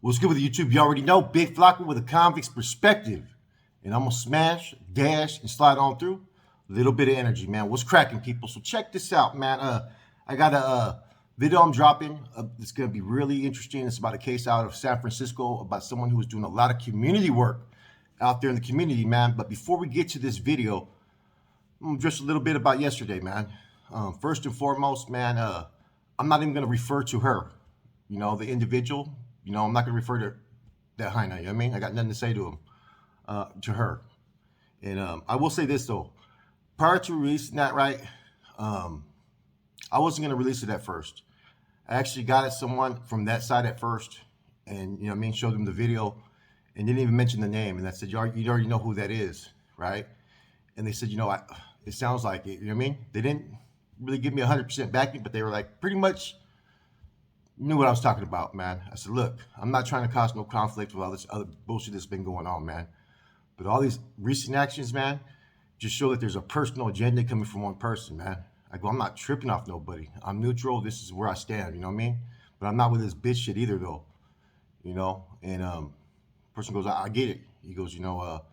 What's good with YouTube? You already know, Big Flocker with a convict's perspective. And I'm going to smash, dash, and slide on through. A little bit of energy, man. What's cracking, people? So check this out, man. I got a video I'm dropping. It's going to be really interesting. It's about a case out of San Francisco about someone who was doing a lot of community work out there in the community, man. But before we get to this video, I'm going to just a little bit about yesterday, man. First and foremost, man, I'm not even going to refer to her, the individual. I'm not going to refer to that Heina, you know what I mean? I got nothing to say to her. And I will say this, though. Prior to releasing that, right, I wasn't going to release it at first. I actually got at someone from that side at first and, showed them the video and didn't even mention the name. And I said, you already know who that is, right? And they said, it sounds like it, you know what I mean? They didn't really give me 100% backing, but they were like, pretty much knew what I was talking about, man. I said, look, I'm not trying to cause no conflict with all this other bullshit that's been going on, man. But all these recent actions, man, just show that there's a personal agenda coming from one person, man. I go, I'm not tripping off nobody. I'm neutral. This is where I stand, you know what I mean? But I'm not with this bitch shit either, though. And person goes, I get it. He goes, go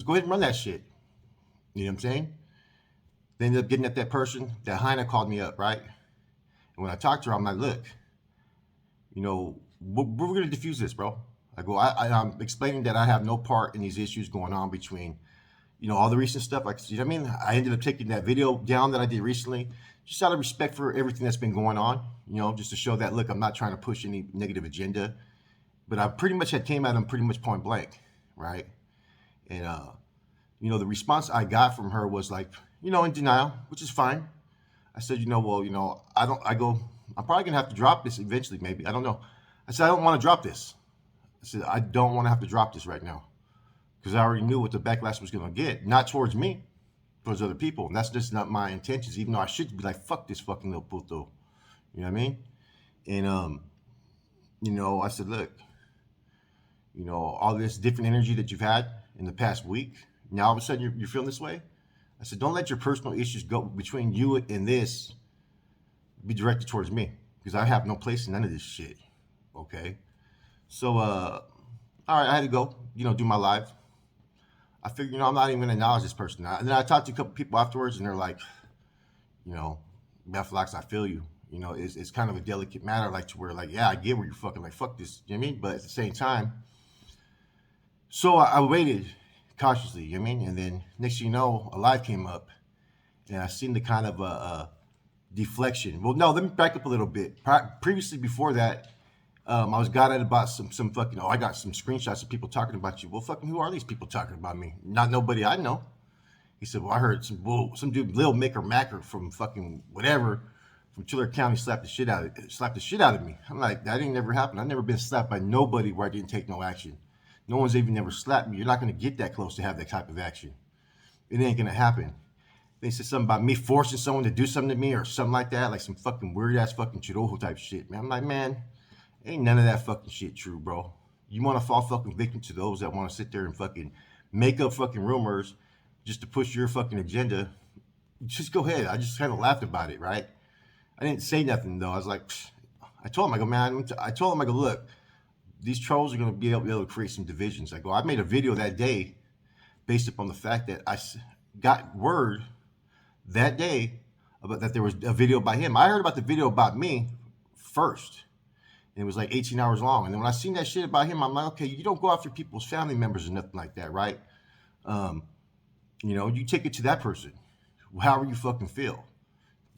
ahead and run that shit. You know what I'm saying? They ended up getting at that person. That Heina called me up, right? And when I talked to her, I'm like, look, we're going to diffuse this, bro. I go, I'm explaining that I have no part in these issues going on between, all the recent stuff. Like, you know what I mean? I ended up taking that video down that I did recently, just out of respect for everything that's been going on, just to show that, look, I'm not trying to push any negative agenda. But I pretty much came at him pretty much point blank, right? And, the response I got from her was like, in denial, which is fine. I said, I'm probably going to have to drop this eventually, maybe. I don't know. I said, I don't want to drop this. I said, I don't want to have to drop this right now because I already knew what the backlash was going to get. Not towards me, towards other people. And that's just not my intentions, even though I should be like, fuck this fucking little puto. You know what I mean? And, I said, look, all this different energy that you've had in the past week, now all of a sudden you're feeling this way. I said, don't let your personal issues go between you and this be directed towards me because I have no place in none of this shit. Okay. So, all right, I had to go, do my live. I figured, I'm not even going to acknowledge this person. And then I talked to a couple people afterwards and they're like, Bethlox, I feel you. It's kind of a delicate matter, like to where like, yeah, I get where you're fucking like, fuck this, you know what I mean? But at the same time, so I waited cautiously, you know what I mean? And then next thing you know, a live came up and I seen the kind of deflection. Well, no, let me back up a little bit. Previously, before that, I was got at about some fucking, I got some screenshots of people talking about you. Well, fucking who are these people talking about me? Not nobody I know. He said, well, I heard some dude, Lil Maker Macker from fucking whatever, from Chiller County slapped the shit out of me. I'm like, that ain't never happened. I've never been slapped by nobody where I didn't take no action. No one's even never slapped me. You're not going to get that close to have that type of action. It ain't going to happen. They said something about me forcing someone to do something to me or something like that, like some fucking weird-ass fucking chirojo type shit, man. I'm like, man, ain't none of that fucking shit true, bro. You want to fall fucking victim to those that want to sit there and fucking make up fucking rumors just to push your fucking agenda, just go ahead. I just kind of laughed about it, right? I didn't say nothing, though. I was like, I told him, I go, look, these trolls are going to be able to create some divisions. I made a video that day based upon the fact that I got word that day about that there was a video by him. I heard about the video about me first. And it was like 18 hours long. And then when I seen that shit about him, I'm like, okay, you don't go after people's family members or nothing like that, right? You take it to that person, however you fucking feel.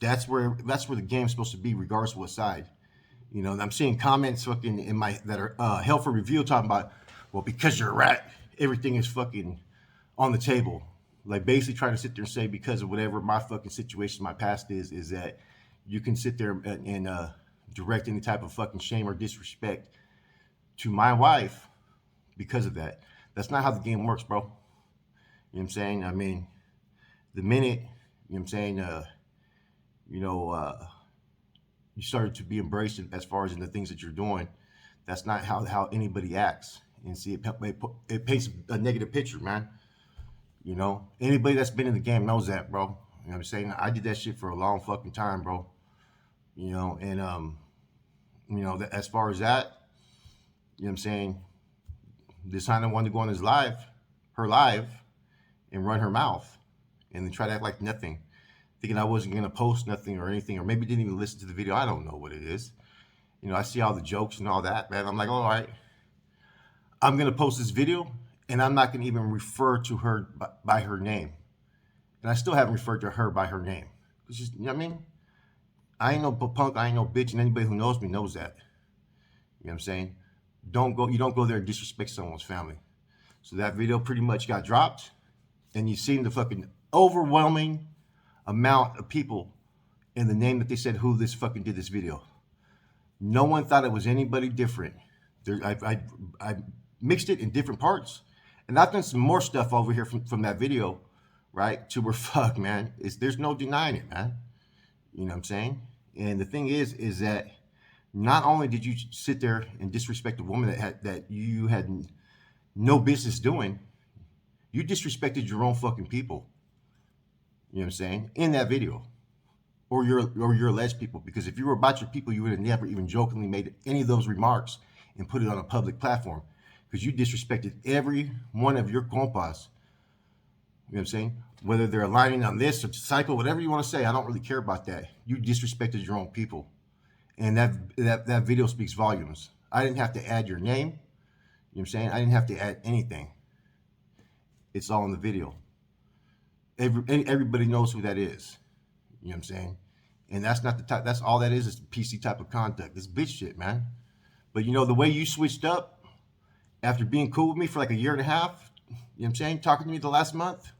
That's where the game's supposed to be, regardless of what side. I'm seeing comments fucking that are held for review talking about, well, because you're a rat, everything is fucking on the table. Like basically trying to sit there and say because of whatever my fucking situation, my past is that you can sit there and direct any type of fucking shame or disrespect to my wife because of that. That's not how the game works, bro. You know what I'm saying? I mean, the minute, you know what I'm saying, you started to be embraced as far as in the things that you're doing, that's not how anybody acts. And see, it paints a negative picture, man. Anybody that's been in the game knows that, bro. You know what I'm saying? I did that shit for a long fucking time, bro. As far as that, You know what I'm saying? This Hannah wanted to go on her live, and run her mouth, and then try to act like nothing, thinking I wasn't gonna post nothing or anything, or maybe didn't even listen to the video. I don't know what it is. You know, I see all the jokes and all that, man. I'm like, all right, I'm gonna post this video, and I'm not gonna even refer to her by her name. And I still haven't referred to her by her name. It's just, you know what I mean? I ain't no punk, I ain't no bitch, and anybody who knows me knows that. You know what I'm saying? You don't go there and disrespect someone's family. So that video pretty much got dropped, and you've seen the fucking overwhelming amount of people in the name that they said who this fucking did this video. No one thought it was anybody different. I mixed it in different parts, and I've done some more stuff over here from that video, right? To where fuck, man, there's no denying it, man. You know what I'm saying? And the thing is that not only did you sit there and disrespect a woman that you had no business doing, you disrespected your own fucking people. You know what I'm saying? In that video. Or your alleged people. Because if you were about your people, you would have never even jokingly made any of those remarks and put it on a public platform. Because you disrespected every one of your compas. You know what I'm saying? Whether they're aligning on this or disciple, whatever you want to say, I don't really care about that. You disrespected your own people. And that video speaks volumes. I didn't have to add your name. You know what I'm saying? I didn't have to add anything. It's all in the video. Everybody knows who that is. You know what I'm saying? And that's not the type, that's all that is PC type of conduct. It's bitch shit, man. But you know, the way you switched up after being cool with me for like a year and a half, you know what I'm saying? Talking to me the last month,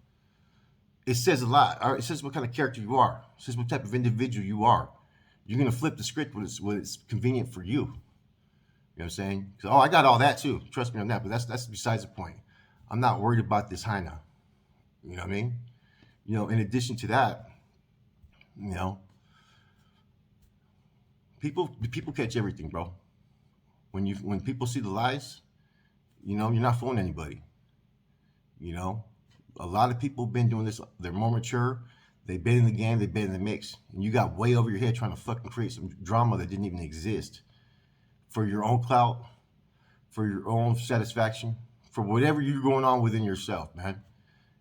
it says a lot. It says what kind of character you are. It says what type of individual you are. You're going to flip the script when it's convenient for you. You know what I'm saying? Oh, I got all that too. Trust me on that. But that's besides the point. I'm not worried about this Heina. You know what I mean? You know, in addition to that, you know, people catch everything, bro. When people see the lies, you know, you're not fooling anybody. You know, a lot of people have been doing this. They're more mature. They've been in the game. They've been in the mix. And you got way over your head trying to fucking create some drama that didn't even exist for your own clout, for your own satisfaction, for whatever you're going on within yourself, man. You know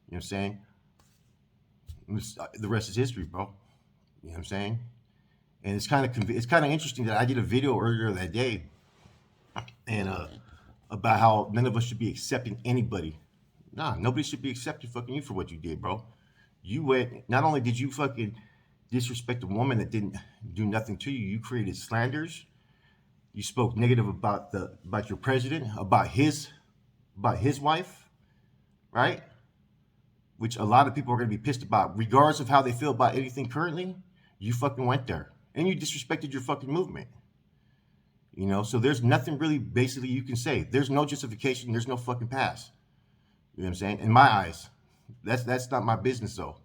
what I'm saying? The rest is history, bro. You know what I'm saying? And it's kind of interesting that I did a video earlier that day, and about how none of us should be accepting anybody. Nah, nobody should be accepting fucking you for what you did, bro. You went. Not only did you fucking disrespect a woman that didn't do nothing to you, you created slanders. You spoke negative about your president, about his wife, right? Which a lot of people are going to be pissed about, regardless of how they feel about anything currently. You fucking went there, and you disrespected your fucking movement. You know, so there's nothing really basically you can say. There's no justification. There's no fucking pass. You know what I'm saying? In my eyes, that's not my business though.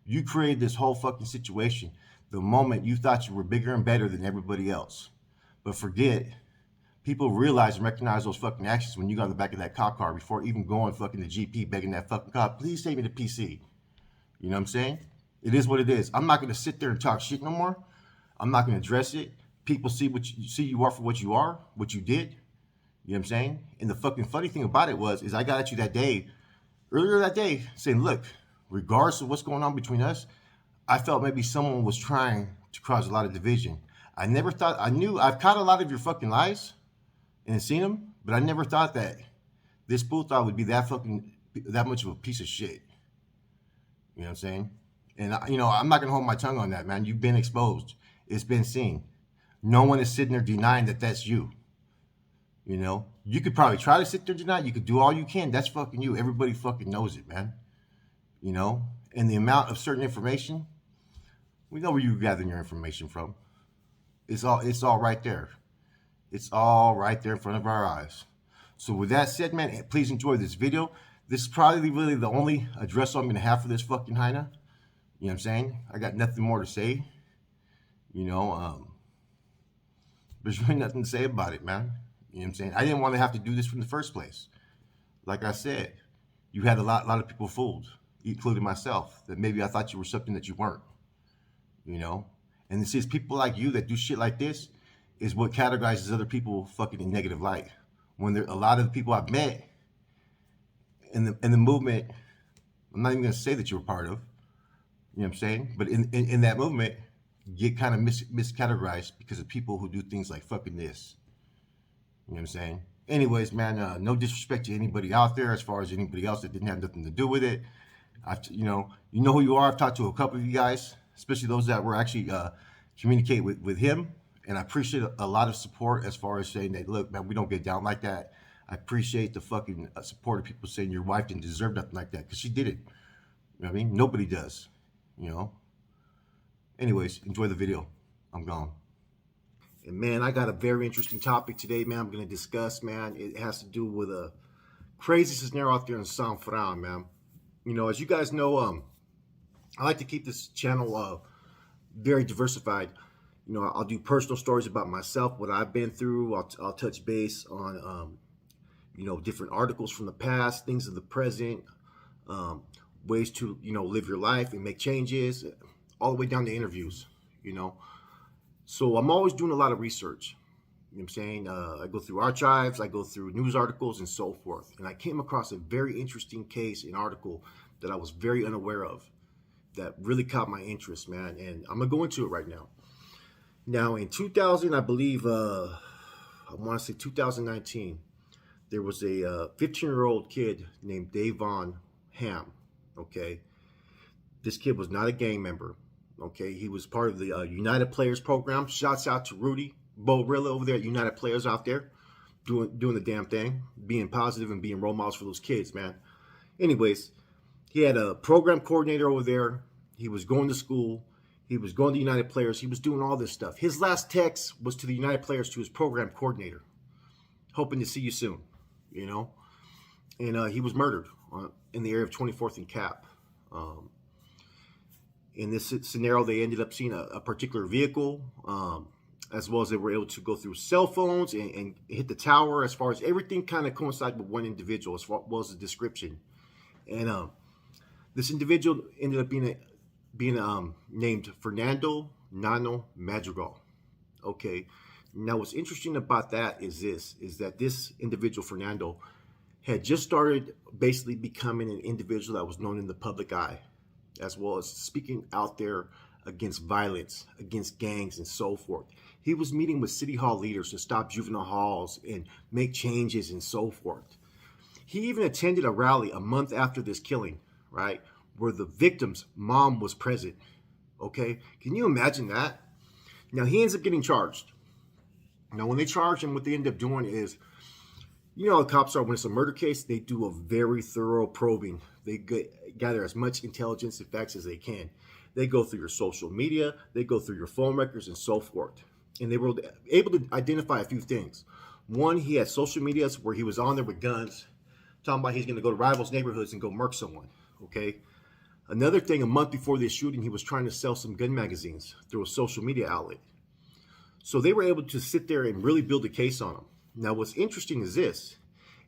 You created this whole fucking situation the moment you thought you were bigger and better than everybody else. But forget, people realize and recognize those fucking actions when you got in the back of that cop car before even going fucking to GP begging that fucking cop, please take me to PC. You know what I'm saying? It is what it is. I'm not going to sit there and talk shit no more. I'm not going to address it. People see you are for what you are, what you did. You know what I'm saying? And the fucking funny thing about it is I got at you earlier that day, saying, look, regardless of what's going on between us, I felt maybe someone was trying to cause a lot of division. I never thought, I've caught a lot of your fucking lies and seen them, but I never thought that this fool thought would be that much of a piece of shit. You know what I'm saying? And, I'm not going to hold my tongue on that, man. You've been exposed. It's been seen. No one is sitting there denying that that's you. You know? You could probably try to sit there and deny it. You could do all you can. That's fucking you. Everybody fucking knows it, man. You know? And the amount of certain information, we know where you're gathering your information from. It's all right there. It's all right there in front of our eyes. So with that said, man, please enjoy this video. This is probably really the only address I'm going to have for this fucking Heina. You know what I'm saying? I got nothing more to say. You know, there's really nothing to say about it, man. You know what I'm saying? I didn't want to have to do this from the first place. Like I said, you had a lot of people fooled, including myself, that maybe I thought you were something that you weren't. You know? And it's people like you that do shit like this is what categorizes other people fucking in negative light. when there a lot of the people I've met in the movement, I'm not even gonna say that you were part of. You know what I'm saying? But in that movement, get kind of miscategorized because of people who do things like fucking this. You know what I'm saying? Anyways, man, no disrespect to anybody out there as far as anybody else that didn't have nothing to do with it. You know who you are. I've talked to a couple of you guys, especially those that were actually communicate with him. And I appreciate a lot of support as far as saying that, look, man, we don't get down like that. I appreciate the fucking support of people saying your wife didn't deserve nothing like that because she did it. You know what I mean? Nobody does, you know? Anyways, enjoy the video. I'm gone. And man, I got a very interesting topic today, man. I'm going to discuss, man. It has to do with a crazy scenario out there in San Fran, man. You know, as you guys know, I like to keep this channel very diversified. You know, I'll do personal stories about myself, what I've been through. I'll touch base on, you know, different articles from the past, things of the present, ways to, you know, live your life and make changes, all the way down to interviews, you know. So I'm always doing a lot of research. You know what I'm saying? I go through archives, I go through news articles and so forth. And I came across a very interesting case, an article that I was very unaware of that really caught my interest, man. And I'm going to go into it right now. Now, in 2000, I believe, I want to say 2019, there was a 15-year-old kid named Davon Ham, okay? This kid was not a gang member. Okay, he was part of the United Players program. Shouts out to Rudy Borilla over there at United Players out there, doing the damn thing, being positive and being role models for those kids, man. Anyways, he had a program coordinator over there. He was going to school. He was going to United Players. He was doing all this stuff. His last text was to the United Players, to his program coordinator, hoping to see you soon, you know. And he was murdered in the area of 24th and Cap. In this scenario, they ended up seeing a particular vehicle, as well as they were able to go through cell phones and hit the tower. As far as everything kind of coincided with one individual, as far as the description. And this individual ended up being named Fernando Nano Madrigal. Okay. Now, what's interesting about that is that this individual, Fernando, had just started basically becoming an individual that was known in the public eye, as well as speaking out there against violence, against gangs and so forth. He was meeting with city hall leaders to stop juvenile halls and make changes and so forth. He even attended a rally a month after this killing, right, where the victim's mom was present, okay? Can you imagine that? Now, he ends up getting charged. Now, when they charge him, what they end up doing is, you know how cops are when it's a murder case, they do a very thorough probing. They gather as much intelligence and facts as they can. They go through your social media, they go through your phone records and so forth. And they were able to identify a few things. One, he had social medias where he was on there with guns, talking about he's going to go to rivals' neighborhoods and go murk someone, okay? Another thing, a month before this shooting, he was trying to sell some gun magazines through a social media outlet. So they were able to sit there and really build a case on him. Now, what's interesting is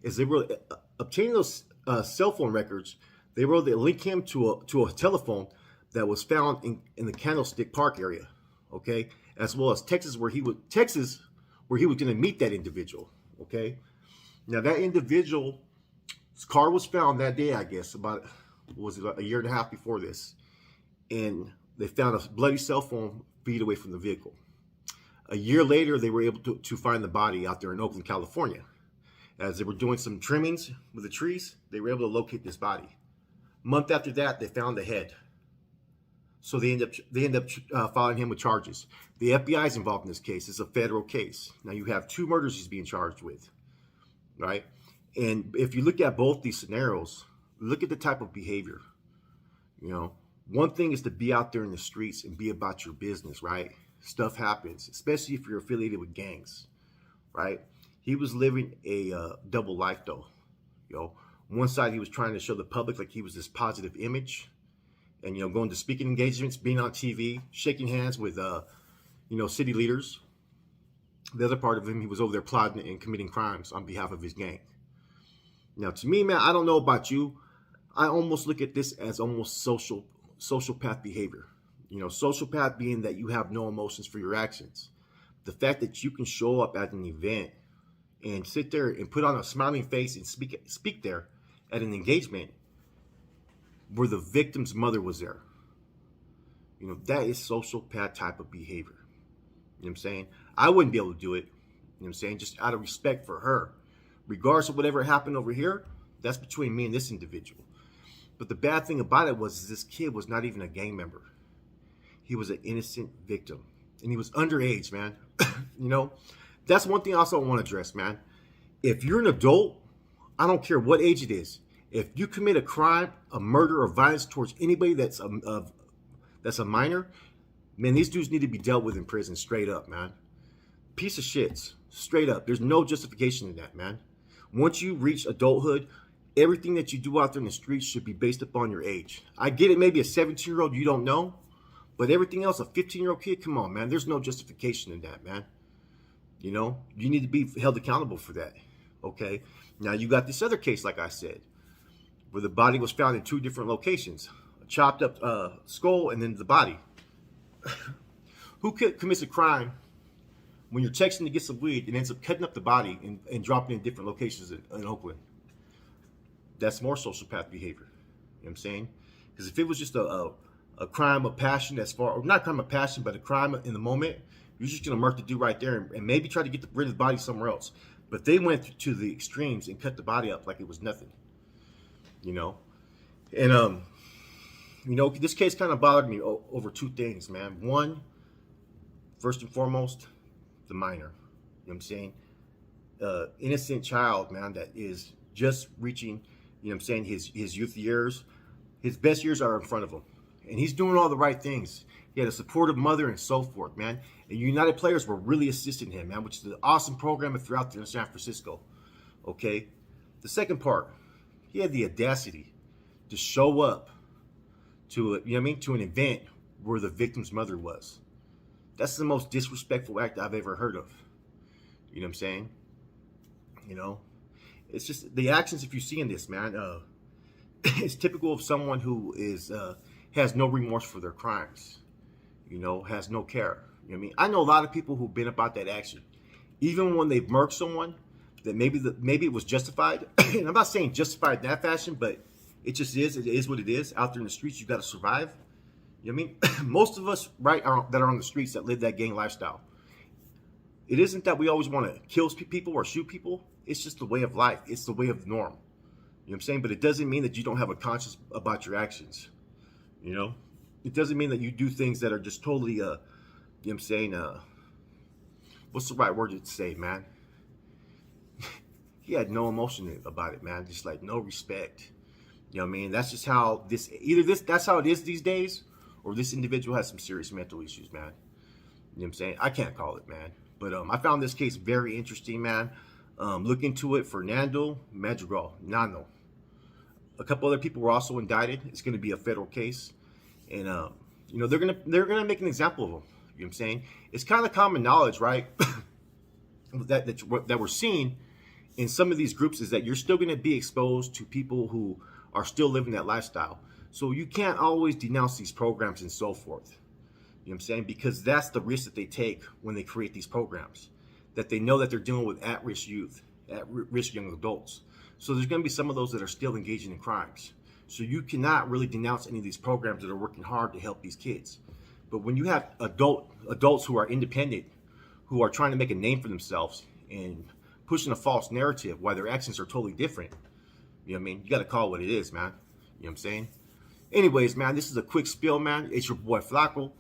they were obtaining those cell phone records. They were able to link him to a telephone that was found in the Candlestick Park area, okay, as well as Texas, where he was going to meet that individual, okay. Now, that individual's car was found that day, I guess, about a year and a half before this, and they found a bloody cell phone feet away from the vehicle. A year later, they were able to find the body out there in Oakland, California. As they were doing some trimmings with the trees, they were able to locate this body. A month after that, they found the head. So they end up filing him with charges. The FBI is involved in this case. It's a federal case. Now you have 2 murders he's being charged with, right? And if you look at both these scenarios, look at the type of behavior. You know, one thing is to be out there in the streets and be about your business, right? Stuff happens, especially if you're affiliated with gangs, right? He was living a double life, though. You know, one side he was trying to show the public like he was this positive image, and you know, going to speaking engagements, being on TV, shaking hands with you know, city leaders. The other part of him, he was over there plotting and committing crimes on behalf of his gang. Now, to me, man, I don't know about you, I almost look at this as almost sociopath behavior. You know, sociopath being that you have no emotions for your actions. The fact that you can show up at an event, and sit there and put on a smiling face and speak there at an engagement where the victim's mother was there. You know, that is sociopath type of behavior. You know what I'm saying? I wouldn't be able to do it. You know what I'm saying? Just out of respect for her. Regardless of whatever happened over here, that's between me and this individual. But the bad thing about it was this kid was not even a gang member. He was an innocent victim. And he was underage, man. You know? That's one thing I also want to address, man. If you're an adult, I don't care what age it is. If you commit a crime, a murder, or violence towards anybody that's a minor, man, these dudes need to be dealt with in prison straight up, man. Piece of shits. Straight up. There's no justification in that, man. Once you reach adulthood, everything that you do out there in the streets should be based upon your age. I get it, maybe a 17-year-old you don't know, but everything else, a 15-year-old kid, come on, man. There's no justification in that, man. You know, you need to be held accountable for that, okay? Now, you got this other case, like I said, where the body was found in 2 different locations. A chopped up skull and then the body. Who commits a crime when you're texting to get some weed and ends up cutting up the body and dropping it in different locations in Oakland? That's more sociopath behavior. You know what I'm saying? Because if it was just a crime of passion, or not crime of passion, but a crime in the moment, you're just going to murk the dude right there and maybe try to get rid of the body somewhere else. But they went to the extremes and cut the body up like it was nothing. You know? And, you know, this case kind of bothered me over 2 things, man. One, first and foremost, the minor. You know what I'm saying? Innocent child, man, that is just reaching, you know what I'm saying, his youth years. His best years are in front of him. And he's doing all the right things. He had a supportive mother and so forth, man. And United Players were really assisting him, man, which is an awesome program if you're out there in San Francisco. Okay? The second part, he had the audacity to show up to, you know what I mean, to an event where the victim's mother was. That's the most disrespectful act I've ever heard of. You know what I'm saying? You know? It's just the actions, if you see in this, man, it's typical of someone who is has no remorse for their crimes. You know, has no care. You know what I mean? I know a lot of people who've been about that action. Even when they've murked someone, that maybe it was justified. And I'm not saying justified in that fashion, but it just is. It is what it is. Out there in the streets, you got to survive. You know what I mean? Most of us, right, that are on the streets that live that gang lifestyle. It isn't that we always want to kill people or shoot people. It's just the way of life. It's the way of the norm. You know what I'm saying? But it doesn't mean that you don't have a conscience about your actions. You know? It doesn't mean that you do things that are just totally, you know what I'm saying? What's the right word to say, man? He had no emotion about it, man. Just like no respect. You know what I mean? That's just how that's how it is these days, or this individual has some serious mental issues, man. You know what I'm saying? I can't call it, man. But I found this case very interesting, man. Look into it. Fernando Madrigal, Nano. A couple other people were also indicted. It's going to be a federal case, and you know they're gonna make an example of them. You know what I'm saying? It's kind of common knowledge, right? that we're seeing in some of these groups is that you're still going to be exposed to people who are still living that lifestyle. So you can't always denounce these programs and so forth. You know what I'm saying? Because that's the risk that they take when they create these programs. That they know that they're dealing with at-risk youth, at-risk young adults. So there's going to be some of those that are still engaging in crimes. So you cannot really denounce any of these programs that are working hard to help these kids. But when you have adults who are independent, who are trying to make a name for themselves and pushing a false narrative while their actions are totally different, you know what I mean? You got to call it what it is, man. You know what I'm saying? Anyways, man, this is a quick spill, man. It's your boy Flacco.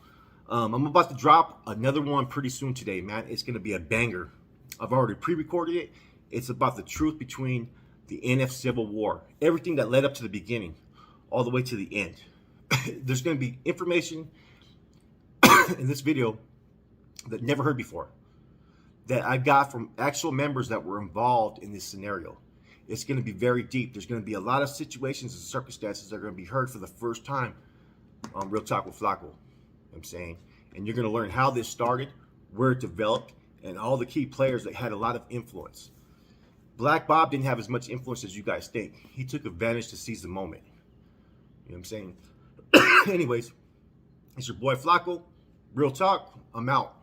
I'm about to drop another one pretty soon today, man. It's going to be a banger. I've already pre-recorded it. It's about the truth between the NF Civil War. Everything that led up to the beginning, all the way to the end. There's going to be information in this video that never heard before, that I got from actual members that were involved in this scenario. It's going to be very deep. There's going to be a lot of situations and circumstances that are going to be heard for the first time on Real Talk with Flacco. I'm saying, and you're going to learn how this started, where it developed, and all the key players that had a lot of influence. Black Bob didn't have as much influence as you guys think. He took advantage to seize the moment. You know what I'm saying? Anyways, it's your boy Flacco. Real Talk. I'm out.